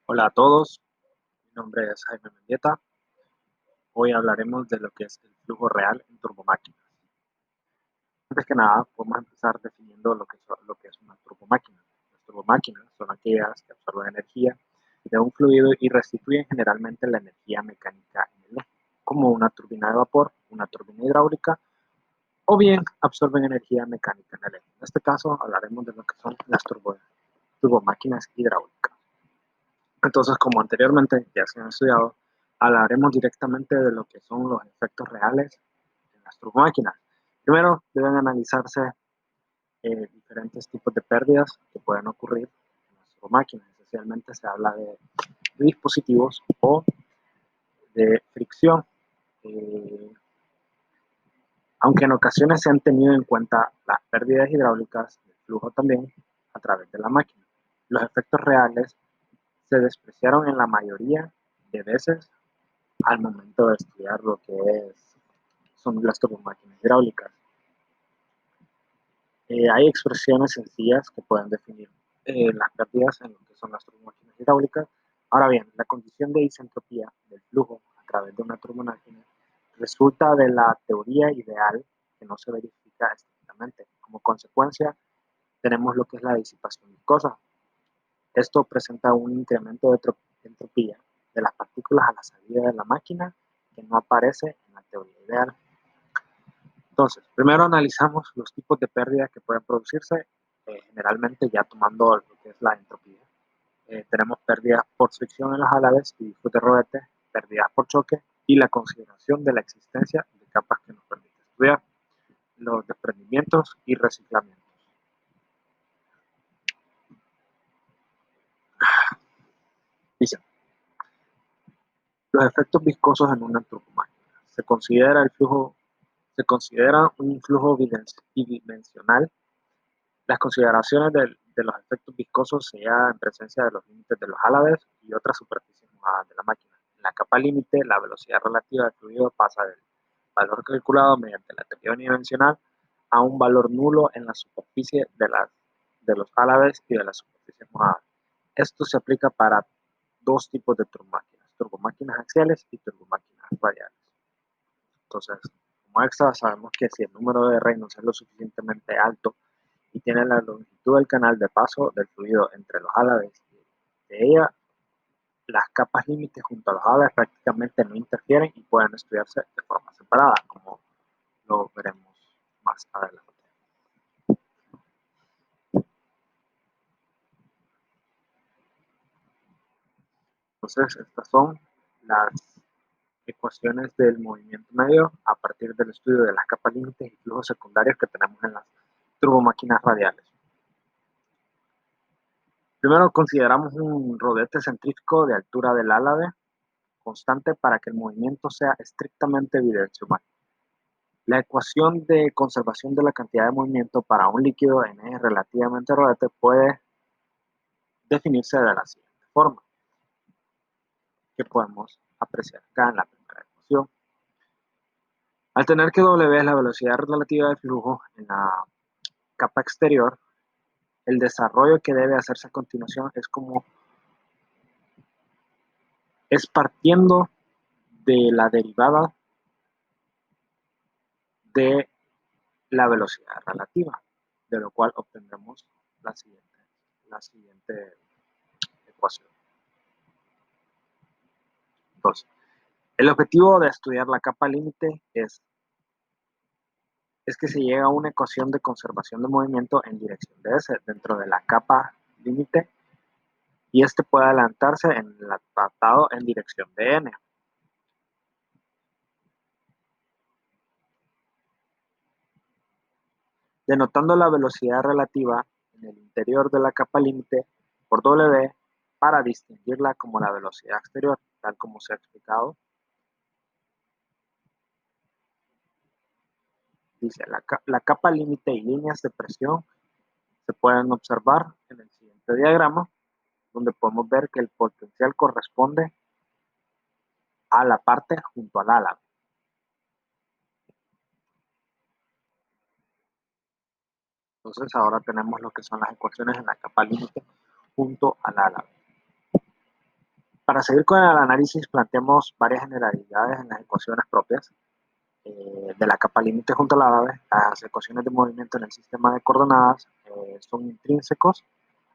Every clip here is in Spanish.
Hola a todos, mi nombre es Jaime Mendieta. Hoy hablaremos de lo que es el flujo real en turbomáquinas. Antes que nada, podemos empezar definiendo lo que es una turbomáquina. Las turbomáquinas son aquellas que absorben energía de un fluido y restituyen generalmente la energía mecánica en el eje, como una turbina de vapor, una turbina hidráulica, o bien absorben energía mecánica en el eje. En este caso, hablaremos de lo que son las turbomáquinas hidráulicas. Entonces, como anteriormente ya se han estudiado, hablaremos directamente de lo que son los efectos reales en las turbomáquinas. Primero, deben analizarse diferentes tipos de pérdidas que pueden ocurrir en las turbomáquinas. Especialmente se habla de dispositivos o de fricción, eh, aunque en ocasiones se han tenido en cuenta las pérdidas hidráulicas, el flujo también a través de la máquina. Los efectos reales se despreciaron en la mayoría de veces al momento de estudiar lo que son las turbomáquinas hidráulicas. Hay expresiones sencillas que pueden definir las pérdidas en lo que son las turbomáquinas hidráulicas. Ahora bien, la condición de isentropía del flujo a través de una turbomáquina resulta de la teoría ideal que no se verifica estrictamente. Como consecuencia, tenemos lo que es la disipación viscosa. Esto presenta un incremento de entropía de las partículas a la salida de la máquina que no aparece en la teoría ideal. Entonces, primero analizamos los tipos de pérdidas que pueden producirse, generalmente ya tomando lo que es la entropía. Tenemos pérdidas por fricción en los álabes y discos de rodete, pérdidas por choque y la consideración de la existencia de capas que nos permiten estudiar los desprendimientos y reciclamientos. Dice, los efectos viscosos en una turbomáquina. Se considera un flujo bidimensional. Las consideraciones de los efectos viscosos se hallan en presencia de los límites de los álabes y otras superficies mojadas de la máquina. En la capa límite, la velocidad relativa del fluido pasa del valor calculado mediante la teoría unidimensional a un valor nulo en la superficie de los álabes y de las superficies mojadas. Esto se aplica para dos tipos de turbomáquinas axiales y turbomáquinas radiales. Entonces, como extra, sabemos que si el número de reinos es lo suficientemente alto y tiene la longitud del canal de paso del fluido entre los álabes de ella, las capas límites junto a los álabes prácticamente no interfieren y pueden estudiarse de forma separada, como lo veremos más adelante. Entonces, estas son las ecuaciones del movimiento medio a partir del estudio de las capas límites y flujos secundarios que tenemos en las turbomáquinas radiales. Primero consideramos un rodete centrífugo de altura del álave constante para que el movimiento sea estrictamente bidireccional. La ecuación de conservación de la cantidad de movimiento para un líquido en eje relativamente rodete puede definirse de la siguiente forma, que podemos apreciar acá en la primera ecuación. Al tener que W es la velocidad relativa del flujo en la capa exterior, el desarrollo que debe hacerse a continuación es partiendo de la derivada de la velocidad relativa, de lo cual obtendremos la siguiente ecuación. Entonces, el objetivo de estudiar la capa límite es que se llegue a una ecuación de conservación de movimiento en dirección de S dentro de la capa límite y este puede adelantarse en el apartado en dirección de N. Denotando la velocidad relativa en el interior de la capa límite por W para distinguirla como la velocidad exterior, tal como se ha explicado. Dice, la capa límite y líneas de presión se pueden observar en el siguiente diagrama, donde podemos ver que el potencial corresponde a la parte junto al álabes. Entonces ahora tenemos lo que son las ecuaciones en la capa límite junto al álabes. Para seguir con el análisis, planteamos varias generalidades en las ecuaciones propias de la capa límite junto a la nave. Las ecuaciones de movimiento en el sistema de coordenadas son intrínsecos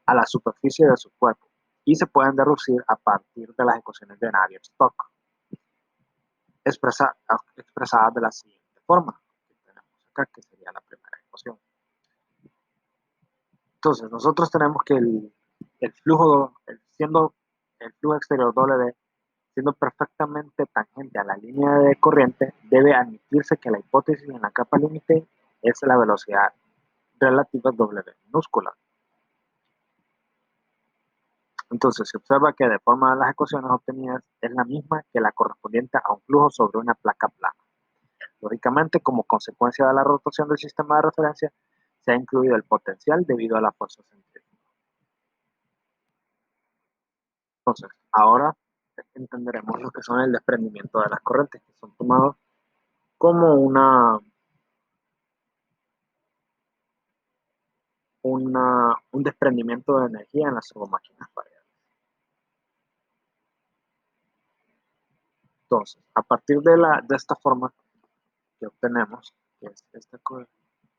a la superficie de su cuerpo y se pueden deducir a partir de las ecuaciones de Navier-Stokes, expresadas de la siguiente forma, que tenemos acá, que sería la primera ecuación. Entonces, nosotros tenemos que el flujo, siendo el flujo exterior W, siendo perfectamente tangente a la línea de corriente, debe admitirse que la hipótesis en la capa límite es la velocidad relativa W minúscula. Entonces, se observa que de forma de las ecuaciones obtenidas es la misma que la correspondiente a un flujo sobre una placa plana. Lógicamente, como consecuencia de la rotación del sistema de referencia, se ha incluido el potencial debido a la fuerza centrífuga. Entonces, ahora entenderemos lo que son el desprendimiento de las corrientes, que son tomados como un desprendimiento de energía en las turbomáquinas variables. Entonces, a partir de esta forma que obtenemos, que es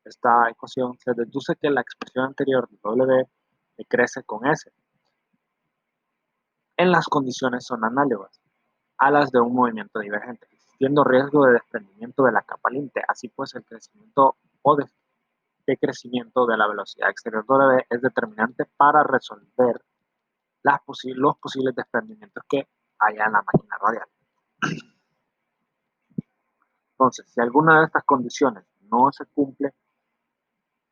esta ecuación, se deduce que la expresión anterior de W decrece con S. En las condiciones son análogas a las de un movimiento divergente, existiendo riesgo de desprendimiento de la capa límite. Así pues, el crecimiento o decrecimiento de la velocidad exterior W es determinante para resolver los posibles desprendimientos que haya en la máquina radial. Entonces, si alguna de estas condiciones no se cumple,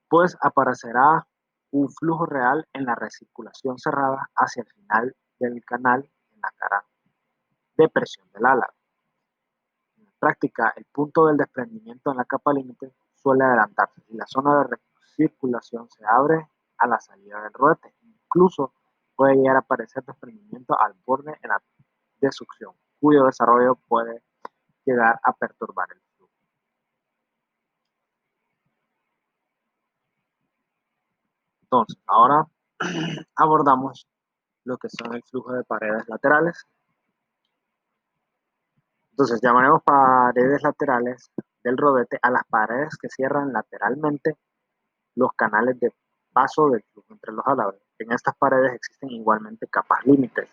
pues aparecerá un flujo real en la recirculación cerrada hacia el final del canal en la cara de presión del ala. En la práctica, el punto del desprendimiento en la capa límite suele adelantarse y la zona de recirculación se abre a la salida del rodete. Incluso puede llegar a aparecer desprendimiento al borde de succión, cuyo desarrollo puede llegar a perturbar el flujo. Entonces, ahora abordamos lo que son el flujo de paredes laterales. Entonces, llamaremos paredes laterales del rodete a las paredes que cierran lateralmente los canales de paso del flujo entre los álabres. En estas paredes existen igualmente capas límites.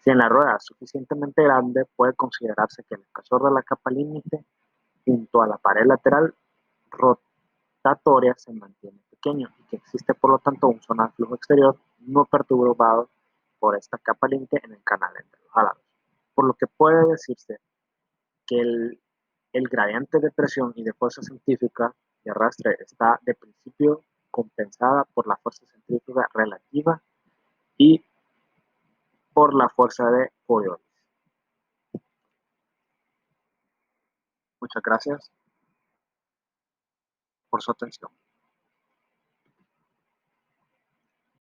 Si en la rueda es suficientemente grande, puede considerarse que el espesor de la capa límite junto a la pared lateral rotatoria se mantiene pequeño y que existe por lo tanto un zona de flujo exterior no perturbado por esta capa límite en el canal entre los álabres. Por lo que puede decirse que el gradiente de presión y de fuerza centrífuga de arrastre está de principio compensada por la fuerza centrífuga relativa y por la fuerza de Coriolis. Muchas gracias por su atención.